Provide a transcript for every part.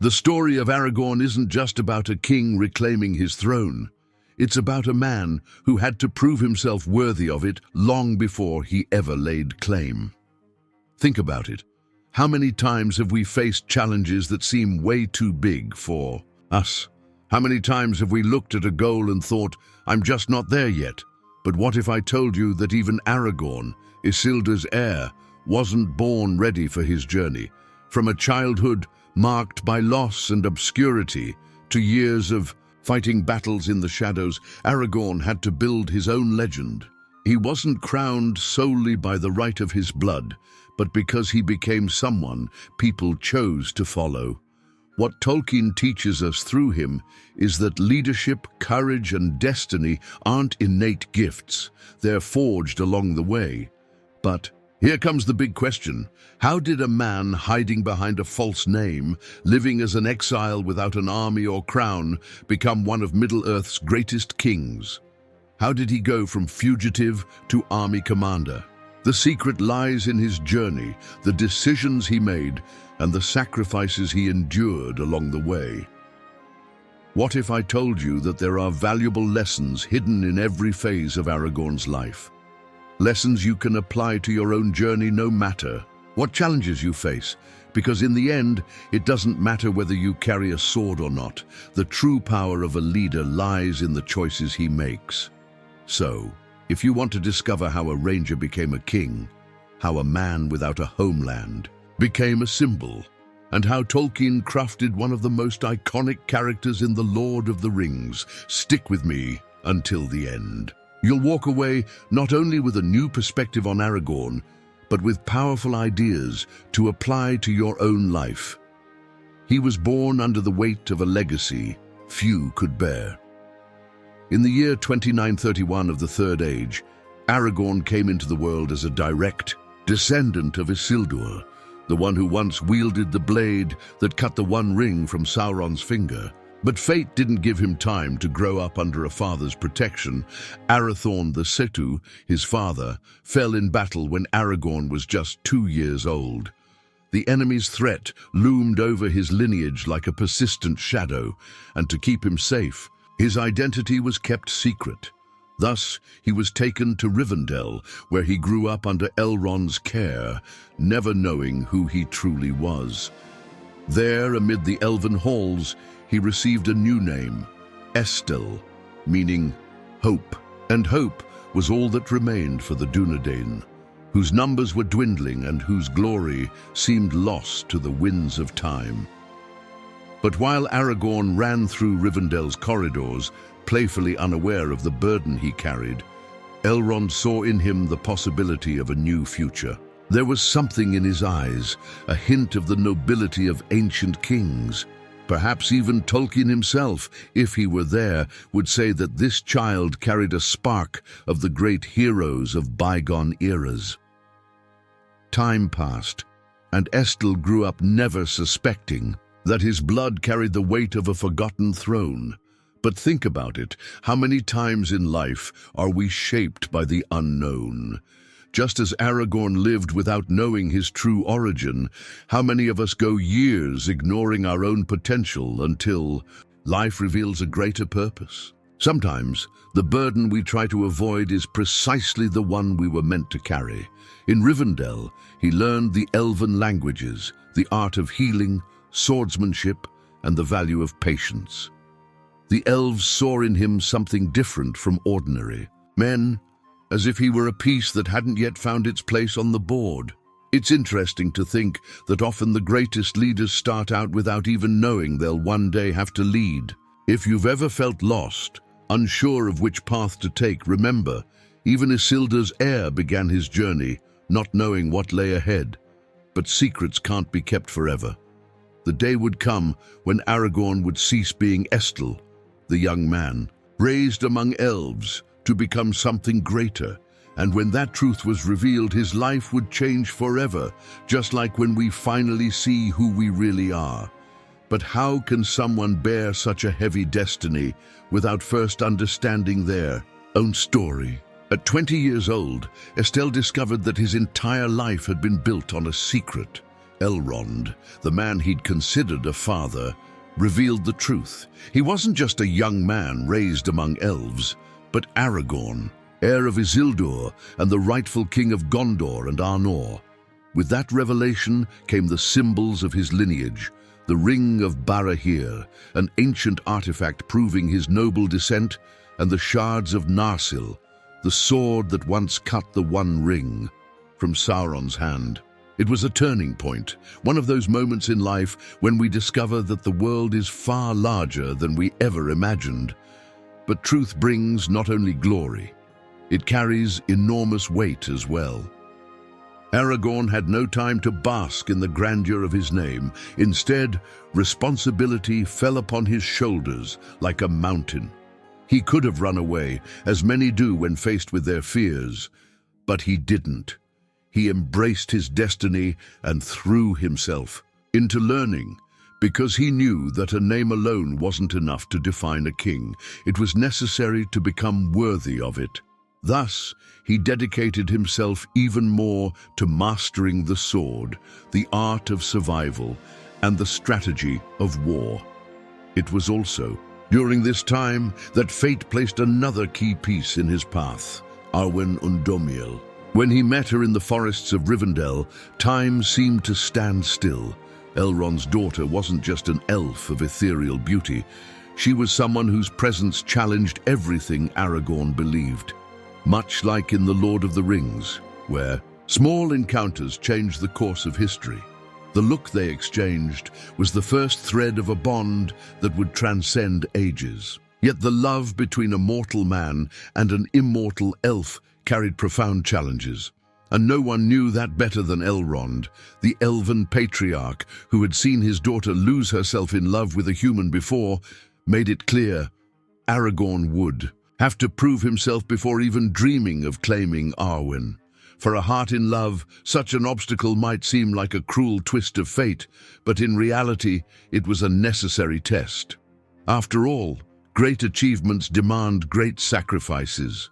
The story of Aragorn isn't just about a king reclaiming his throne. It's about a man who had to prove himself worthy of it long before he ever laid claim. Think about it. How many times have we faced challenges that seem way too big for us? How many times have we looked at a goal and thought, I'm just not there yet? But what if I told you that even Aragorn, Isildur's heir, wasn't born ready for his journey? From a childhood marked by loss and obscurity to years of fighting battles in the shadows, Aragorn had to build his own legend. He wasn't crowned solely by the right of his blood, but because he became someone people chose to follow. What Tolkien teaches us through him is that leadership, courage, and destiny aren't innate gifts. They're forged along the way. But here comes the big question. How did a man hiding behind a false name, living as an exile without an army or crown, become one of Middle-earth's greatest kings? How did he go from fugitive to army commander? The secret lies in his journey, the decisions he made, and the sacrifices he endured along the way. What if I told you that there are valuable lessons hidden in every phase of Aragorn's life? Lessons you can apply to your own journey no matter what challenges you face, because in the end, it doesn't matter whether you carry a sword or not. The true power of a leader lies in the choices he makes. So, if you want to discover how a ranger became a king, how a man without a homeland became a symbol, and how Tolkien crafted one of the most iconic characters in The Lord of the Rings, stick with me until the end. You'll walk away not only with a new perspective on Aragorn, but with powerful ideas to apply to your own life. He was born under the weight of a legacy few could bear. In the year 2931 of the Third Age, Aragorn came into the world as a direct descendant of Isildur, the one who once wielded the blade that cut the One Ring from Sauron's finger. But fate didn't give him time to grow up under a father's protection. Arathorn the Setu, his father, fell in battle when Aragorn was just 2 years old. The enemy's threat loomed over his lineage like a persistent shadow, and to keep him safe, his identity was kept secret. Thus, he was taken to Rivendell, where he grew up under Elrond's care, never knowing who he truly was. There, amid the elven halls, he received a new name, Estel, meaning hope. And hope was all that remained for the Dunedain, whose numbers were dwindling and whose glory seemed lost to the winds of time. But while Aragorn ran through Rivendell's corridors, playfully unaware of the burden he carried, Elrond saw in him the possibility of a new future. There was something in his eyes, a hint of the nobility of ancient kings. Perhaps even Tolkien himself, if he were there, would say that this child carried a spark of the great heroes of bygone eras. Time passed, and Estel grew up never suspecting that his blood carried the weight of a forgotten throne. But think about it, how many times in life are we shaped by the unknown? Just as Aragorn lived without knowing his true origin, how many of us go years ignoring our own potential until life reveals a greater purpose? Sometimes, the burden we try to avoid is precisely the one we were meant to carry. In Rivendell, he learned the elven languages, the art of healing, swordsmanship, and the value of patience. The elves saw in him something different from ordinary men, as if he were a piece that hadn't yet found its place on the board. It's interesting to think that often the greatest leaders start out without even knowing they'll one day have to lead. If you've ever felt lost, unsure of which path to take, remember, even Isildur's heir began his journey, not knowing what lay ahead. But secrets can't be kept forever. The day would come when Aragorn would cease being Estel, the young man, raised among elves, to become something greater, and when that truth was revealed, his life would change forever, just like when we finally see who we really are. But how can someone bear such a heavy destiny without first understanding their own story? At 20 years old, Estel discovered that his entire life had been built on a secret. Elrond, the man he'd considered a father, revealed the truth. He wasn't just a young man raised among elves, but Aragorn, heir of Isildur and the rightful king of Gondor and Arnor. With that revelation came the symbols of his lineage, the Ring of Barahir, an ancient artifact proving his noble descent, and the shards of Narsil, the sword that once cut the One Ring from Sauron's hand. It was a turning point, one of those moments in life when we discover that the world is far larger than we ever imagined. But truth brings not only glory, it carries enormous weight as well. Aragorn had no time to bask in the grandeur of his name. Instead, responsibility fell upon his shoulders like a mountain. He could have run away, as many do when faced with their fears, but he didn't. He embraced his destiny and threw himself into learning, because he knew that a name alone wasn't enough to define a king. It was necessary to become worthy of it. Thus, he dedicated himself even more to mastering the sword, the art of survival, and the strategy of war. It was also during this time that fate placed another key piece in his path, Arwen Undomiel. When he met her in the forests of Rivendell, time seemed to stand still. Elrond's daughter wasn't just an elf of ethereal beauty. She was someone whose presence challenged everything Aragorn believed. Much like in The Lord of the Rings, where small encounters changed the course of history. The look they exchanged was the first thread of a bond that would transcend ages. Yet the love between a mortal man and an immortal elf carried profound challenges. And no one knew that better than Elrond, the elven patriarch who had seen his daughter lose herself in love with a human before, made it clear Aragorn would have to prove himself before even dreaming of claiming Arwen. For a heart in love, such an obstacle might seem like a cruel twist of fate, but in reality, it was a necessary test. After all, great achievements demand great sacrifices.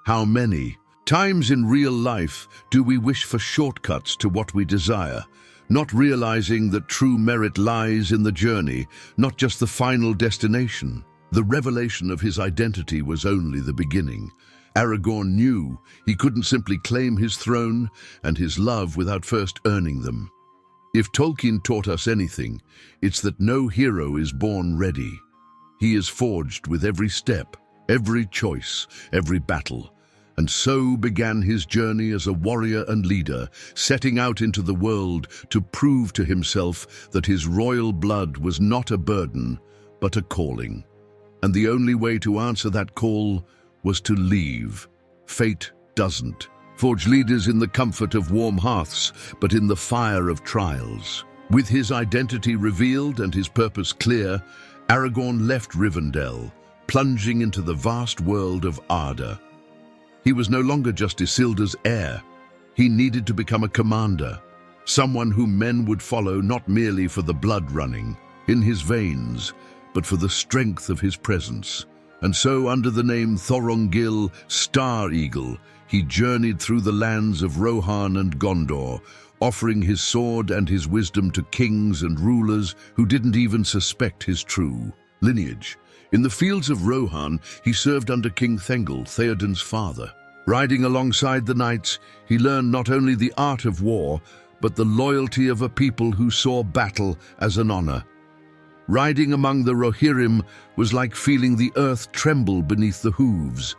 How many times in real life do we wish for shortcuts to what we desire, not realizing that true merit lies in the journey, not just the final destination? The revelation of his identity was only the beginning. Aragorn knew he couldn't simply claim his throne and his love without first earning them. If Tolkien taught us anything, it's that no hero is born ready. He is forged with every step, every choice, every battle. And so began his journey as a warrior and leader, setting out into the world to prove to himself that his royal blood was not a burden, but a calling. And the only way to answer that call was to leave. Fate doesn't forge leaders in the comfort of warm hearths, but in the fire of trials. With his identity revealed and his purpose clear, Aragorn left Rivendell, plunging into the vast world of Arda. He was no longer just Isildur's heir. He needed to become a commander, someone whom men would follow not merely for the blood running in his veins, but for the strength of his presence. And so, under the name Thorongil, Star Eagle, he journeyed through the lands of Rohan and Gondor, offering his sword and his wisdom to kings and rulers who didn't even suspect his true lineage. In the fields of Rohan, he served under King Thengel, Theoden's father. Riding alongside the knights, he learned not only the art of war, but the loyalty of a people who saw battle as an honor. Riding among the Rohirrim was like feeling the earth tremble beneath the hooves,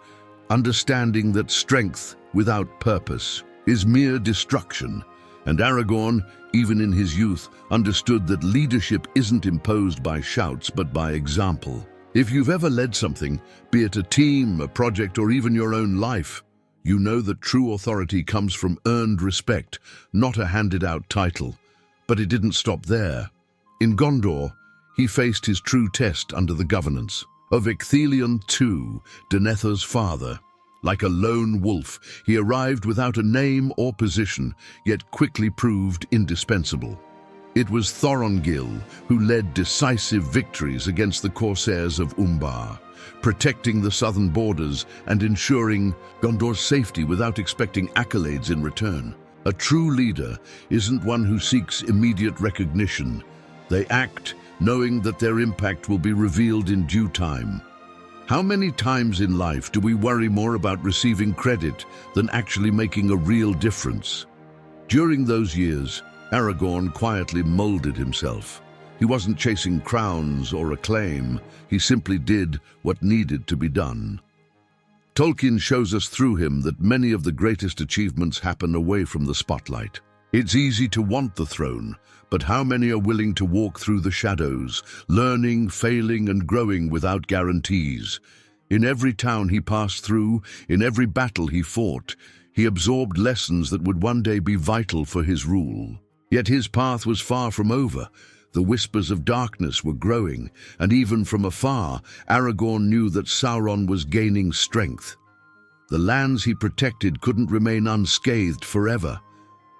understanding that strength without purpose is mere destruction. And Aragorn, even in his youth, understood that leadership isn't imposed by shouts but by example. If you've ever led something, be it a team, a project, or even your own life, you know that true authority comes from earned respect, not a handed-out title. But it didn't stop there. In Gondor, he faced his true test under the governance of Ecthelion II, Denethor's father. Like a lone wolf, he arrived without a name or position, yet quickly proved indispensable. It was Thorongil who led decisive victories against the corsairs of Umbar, protecting the southern borders and ensuring Gondor's safety without expecting accolades in return. A true leader isn't one who seeks immediate recognition. They act knowing that their impact will be revealed in due time. How many times in life do we worry more about receiving credit than actually making a real difference? During those years, Aragorn quietly molded himself. He wasn't chasing crowns or acclaim. He simply did what needed to be done. Tolkien shows us through him that many of the greatest achievements happen away from the spotlight. It's easy to want the throne, but how many are willing to walk through the shadows, learning, failing, and growing without guarantees? In every town he passed through, in every battle he fought, he absorbed lessons that would one day be vital for his rule. Yet his path was far from over. The whispers of darkness were growing, and even from afar, Aragorn knew that Sauron was gaining strength. The lands he protected couldn't remain unscathed forever.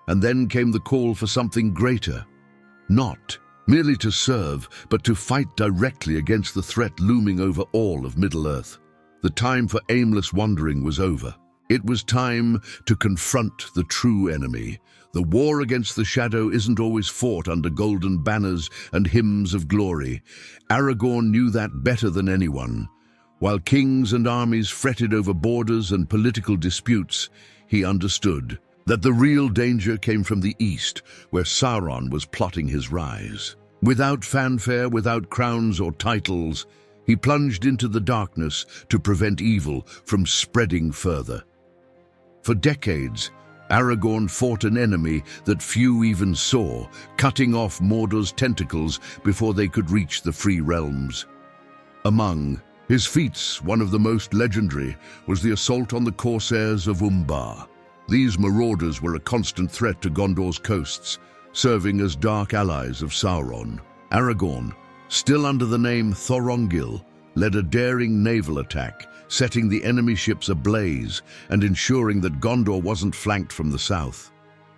And then came the call for something greater. Not merely to serve, but to fight directly against the threat looming over all of Middle-earth. The time for aimless wandering was over. It was time to confront the true enemy. The war against the shadow isn't always fought under golden banners and hymns of glory. Aragorn knew that better than anyone. While kings and armies fretted over borders and political disputes, he understood that the real danger came from the east, where Sauron was plotting his rise. Without fanfare, without crowns or titles, he plunged into the darkness to prevent evil from spreading further. For decades, Aragorn fought an enemy that few even saw, cutting off Mordor's tentacles before they could reach the free realms. Among his feats, one of the most legendary was the assault on the corsairs of Umbar. These marauders were a constant threat to Gondor's coasts, serving as dark allies of Sauron. Aragorn, still under the name Thorongil, led a daring naval attack, setting the enemy ships ablaze and ensuring that Gondor wasn't flanked from the south.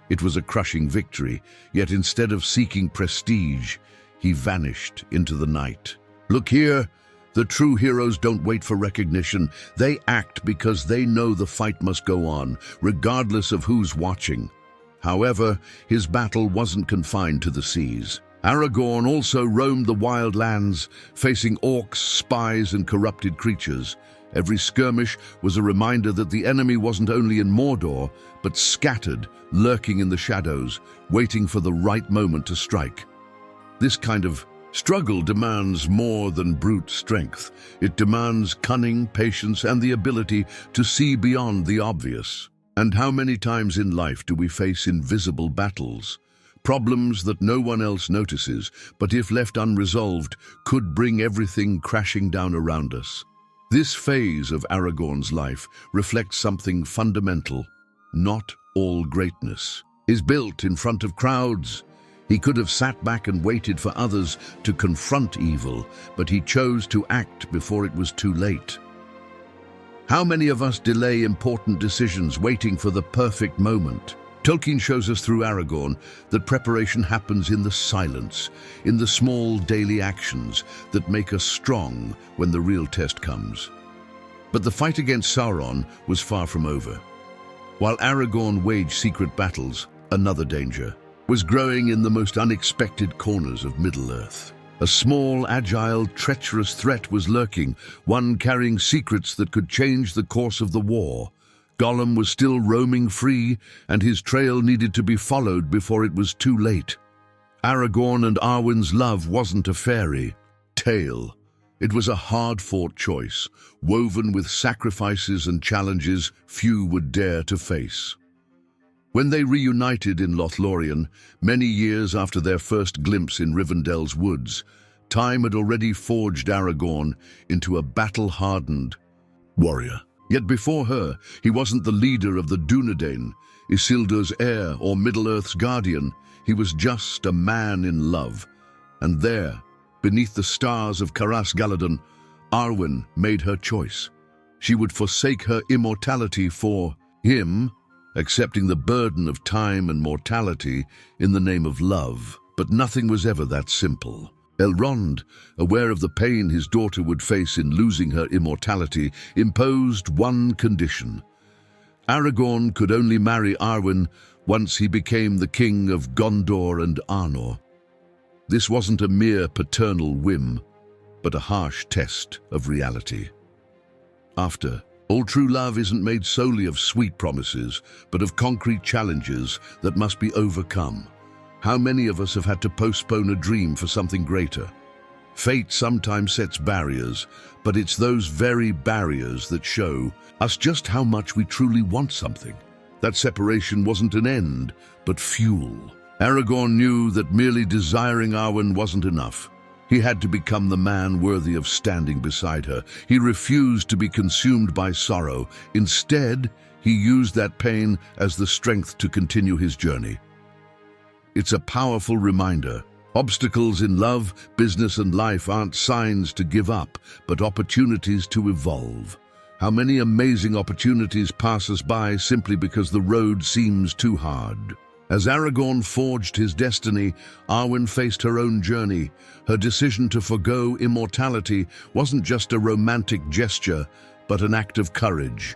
It was a crushing victory, yet instead of seeking prestige, he vanished into the night. Look here! The true heroes don't wait for recognition. They act because they know the fight must go on, regardless of who's watching. However, his battle wasn't confined to the seas. Aragorn also roamed the wild lands, facing orcs, spies, and corrupted creatures. Every skirmish was a reminder that the enemy wasn't only in Mordor, but scattered, lurking in the shadows, waiting for the right moment to strike. This kind of struggle demands more than brute strength. It demands cunning, patience, and the ability to see beyond the obvious. And how many times in life do we face invisible battles? Problems that no one else notices, but if left unresolved, could bring everything crashing down around us. This phase of Aragorn's life reflects something fundamental. Not all greatness is built in front of crowds. He could have sat back and waited for others to confront evil, but he chose to act before it was too late. How many of us delay important decisions waiting for the perfect moment? Tolkien shows us through Aragorn that preparation happens in the silence, in the small daily actions that make us strong when the real test comes. But the fight against Sauron was far from over. While Aragorn waged secret battles, another danger was growing in the most unexpected corners of Middle-earth. A small, agile, treacherous threat was lurking, one carrying secrets that could change the course of the war. Gollum was still roaming free, and his trail needed to be followed before it was too late. Aragorn and Arwen's love wasn't a fairy tale. It was a hard-fought choice, woven with sacrifices and challenges few would dare to face. When they reunited in Lothlorien, many years after their first glimpse in Rivendell's woods, time had already forged Aragorn into a battle-hardened warrior. Yet before her, he wasn't the leader of the Dunedain, Isildur's heir or Middle-earth's guardian. He was just a man in love. And there, beneath the stars of Caras Galadon, Arwen made her choice. She would forsake her immortality for him, accepting the burden of time and mortality in the name of love. But nothing was ever that simple. Elrond, aware of the pain his daughter would face in losing her immortality, imposed one condition. Aragorn could only marry Arwen Once he became the king of Gondor and Arnor. This wasn't a mere paternal whim, but a harsh test of reality. After, all true love isn't made solely of sweet promises, but of concrete challenges that must be overcome. How many of us have had to postpone a dream for something greater? Fate sometimes sets barriers, but it's those very barriers that show us just how much we truly want something. That separation wasn't an end, but fuel. Aragorn knew that merely desiring Arwen wasn't enough. He had to become the man worthy of standing beside her. He refused to be consumed by sorrow. Instead, he used that pain as the strength to continue his journey. It's a powerful reminder. Obstacles in love, business, and life aren't signs to give up, but opportunities to evolve. How many amazing opportunities pass us by simply because the road seems too hard? As Aragorn forged his destiny, Arwen faced her own journey. Her decision to forgo immortality wasn't just a romantic gesture, but an act of courage.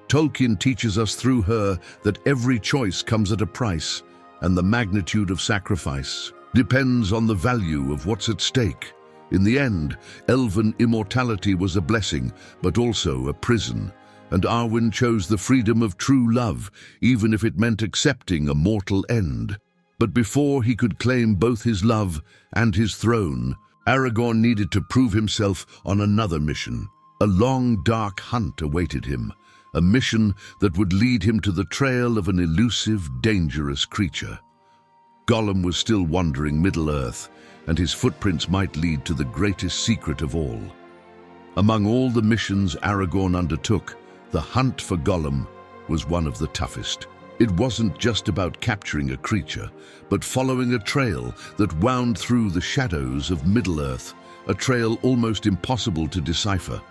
Tolkien teaches us through her that every choice comes at a price, and the magnitude of sacrifice depends on the value of what's at stake. In the end, elven immortality was a blessing, but also a prison, and Arwen chose the freedom of true love, even if it meant accepting a mortal end. But before he could claim both his love and his throne, Aragorn needed to prove himself on another mission. A long, dark hunt awaited him, a mission that would lead him to the trail of an elusive, dangerous creature. Gollum was still wandering Middle-earth, and his footprints might lead to the greatest secret of all. Among all the missions Aragorn undertook, the hunt for Gollum was one of the toughest. It wasn't just about capturing a creature, but following a trail that wound through the shadows of Middle-earth, a trail almost impossible to decipher.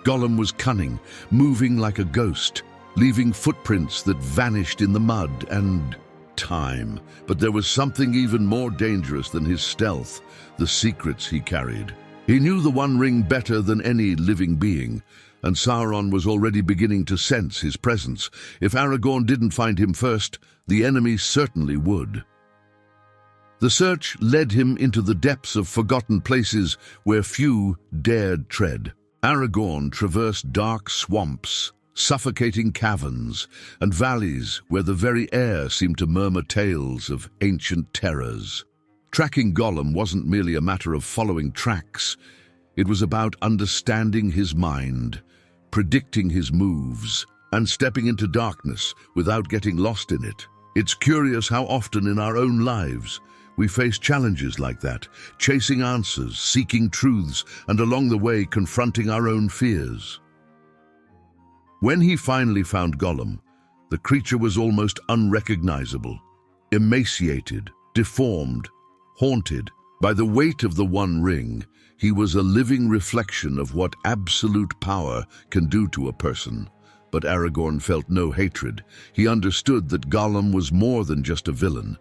Gollum was cunning, moving like a ghost, leaving footprints that vanished in the mud and time. But there was something even more dangerous than his stealth, the secrets he carried. He knew the One Ring better than any living being, and Sauron was already beginning to sense his presence. If Aragorn didn't find him first, the enemy certainly would. The search led him into the depths of forgotten places where few dared tread. Aragorn traversed dark swamps, suffocating caverns, and valleys where the very air seemed to murmur tales of ancient terrors. Tracking Gollum wasn't merely a matter of following tracks. It was about understanding his mind, predicting his moves, and stepping into darkness without getting lost in it. It's curious how often in our own lives we face challenges like that, chasing answers, seeking truths, and along the way confronting our own fears. When he finally found Gollum, the creature was almost unrecognizable, emaciated, deformed, haunted. By the weight of the One Ring, he was a living reflection of what absolute power can do to a person. But Aragorn felt no hatred. He understood that Gollum was more than just a villain.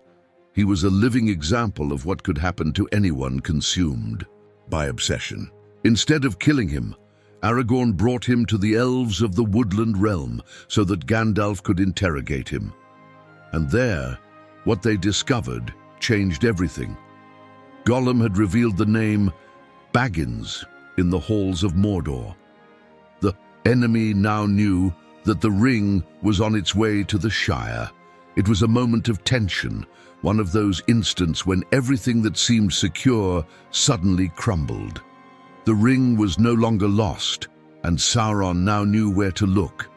He was a living example of what could happen to anyone consumed by obsession. Instead of killing him, Aragorn brought him to the elves of the woodland realm so that Gandalf could interrogate him. And there, what they discovered changed everything. Gollum had revealed the name Baggins in the halls of Mordor. The enemy now knew that the ring was on its way to the Shire. It was a moment of tension, one of those instants when everything that seemed secure suddenly crumbled. The ring was no longer lost, and Sauron now knew where to look.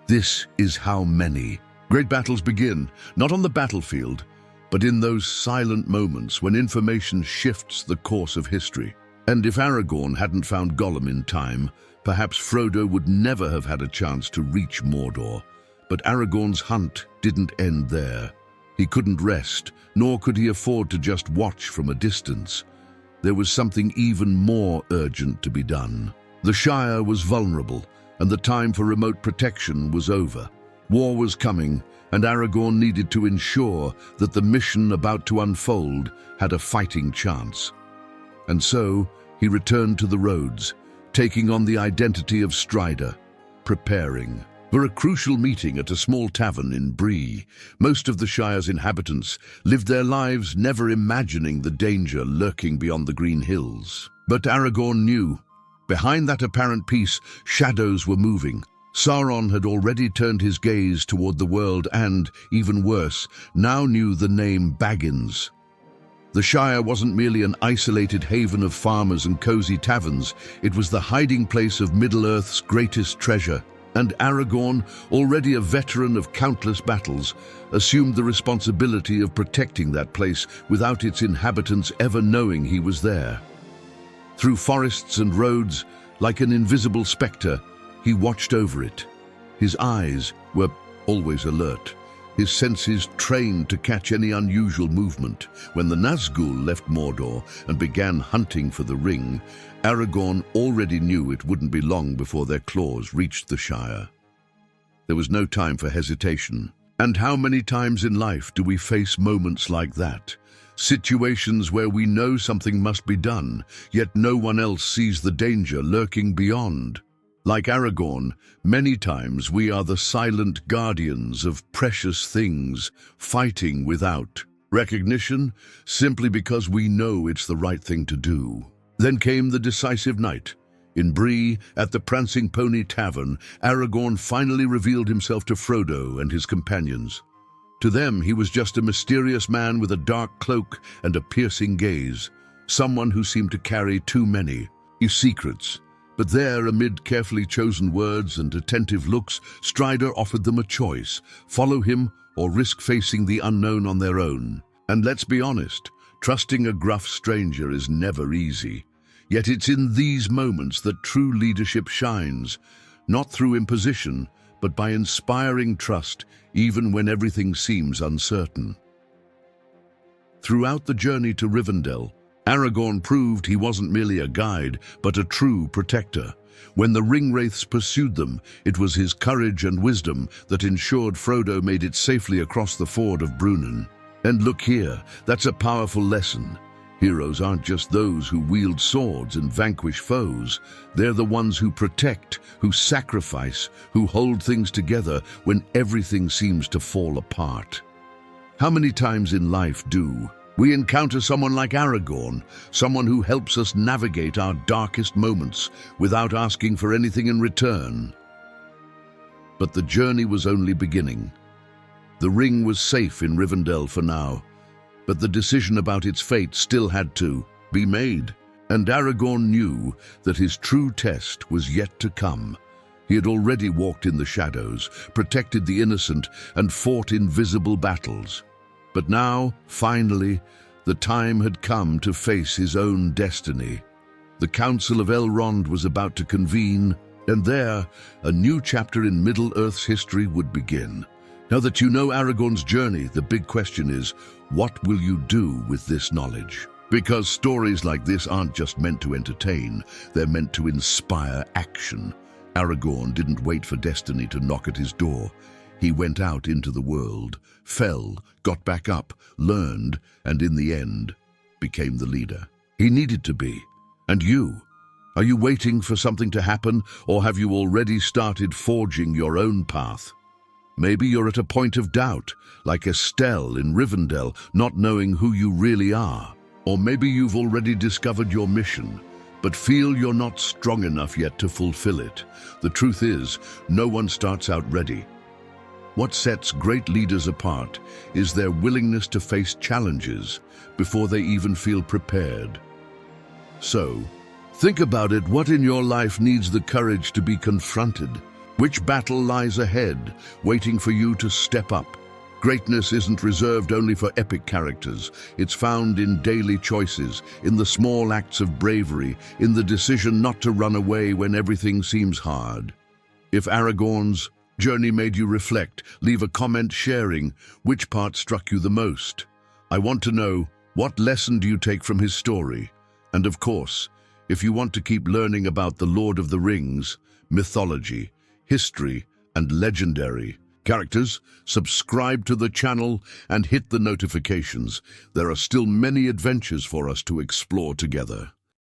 This is how many great battles begin, not on the battlefield, but in those silent moments when information shifts the course of history. And if Aragorn hadn't found Gollum in time, perhaps Frodo would never have had a chance to reach Mordor. But Aragorn's hunt didn't end there. He couldn't rest, nor could he afford to just watch from a distance. There was something even more urgent to be done. The Shire was vulnerable, and the time for remote protection was over. War was coming, and Aragorn needed to ensure that the mission about to unfold had a fighting chance. And so, he returned to the roads, taking on the identity of Strider, preparing. For a crucial meeting at a small tavern in Bree, most of the Shire's inhabitants lived their lives never imagining the danger lurking beyond the green hills. But Aragorn knew. Behind that apparent peace, shadows were moving. Sauron had already turned his gaze toward the world and, even worse, now knew the name Baggins. The Shire wasn't merely an isolated haven of farmers and cozy taverns, it was the hiding place of Middle-earth's greatest treasure. And Aragorn, already a veteran of countless battles, assumed the responsibility of protecting that place without its inhabitants ever knowing he was there. Through forests and roads, like an invisible spectre, he watched over it. His eyes were always alert, his senses trained to catch any unusual movement. When the Nazgul left Mordor and began hunting for the ring, Aragorn already knew it wouldn't be long before their claws reached the Shire. There was no time for hesitation. And how many times in life do we face moments like that? Situations where we know something must be done, yet no one else sees the danger lurking beyond. Like Aragorn, many times we are the silent guardians of precious things, fighting without recognition, simply because we know it's the right thing to do. Then came the decisive night. In Bree, at the Prancing Pony Tavern, Aragorn finally revealed himself to Frodo and his companions. To them, he was just a mysterious man with a dark cloak and a piercing gaze, someone who seemed to carry too many secrets. But there, amid carefully chosen words and attentive looks, Strider offered them a choice: follow him or risk facing the unknown on their own. And let's be honest, trusting a gruff stranger is never easy. Yet it's in these moments that true leadership shines, not through imposition, but by inspiring trust, even when everything seems uncertain. Throughout the journey to Rivendell, Aragorn proved he wasn't merely a guide, but a true protector. When the ring-wraiths pursued them, it was his courage and wisdom that ensured Frodo made it safely across the ford of Brunnen. And look here, that's a powerful lesson. Heroes aren't just those who wield swords and vanquish foes. They're the ones who protect, who sacrifice, who hold things together when everything seems to fall apart. How many times in life do we encounter someone like Aragorn, someone who helps us navigate our darkest moments without asking for anything in return? But the journey was only beginning. The ring was safe in Rivendell for now, but the decision about its fate still had to be made. And Aragorn knew that his true test was yet to come. He had already walked in the shadows, protected the innocent, and fought invisible battles. But now, finally, the time had come to face his own destiny. The Council of Elrond was about to convene, and there, a new chapter in Middle-earth's history would begin. Now that you know Aragorn's journey, the big question is, what will you do with this knowledge? Because stories like this aren't just meant to entertain, they're meant to inspire action. Aragorn didn't wait for destiny to knock at his door. He went out into the world, fell, got back up, learned, and in the end, became the leader he needed to be. And you? Are you waiting for something to happen, or have you already started forging your own path? Maybe you're at a point of doubt, like Estel in Rivendell, not knowing who you really are. Or maybe you've already discovered your mission, but feel you're not strong enough yet to fulfill it. The truth is, no one starts out ready. What sets great leaders apart is their willingness to face challenges before they even feel prepared. So, think about it. What in your life needs the courage to be confronted? Which battle lies ahead, waiting for you to step up? Greatness isn't reserved only for epic characters. It's found in daily choices, in the small acts of bravery, in the decision not to run away when everything seems hard. If Aragorn's journey made you reflect, leave a comment sharing which part struck you the most. I want to know, what lesson do you take from his story? And of course, if you want to keep learning about the Lord of the Rings, mythology, history, and legendary characters, subscribe to the channel and hit the notifications. There are still many adventures for us to explore together.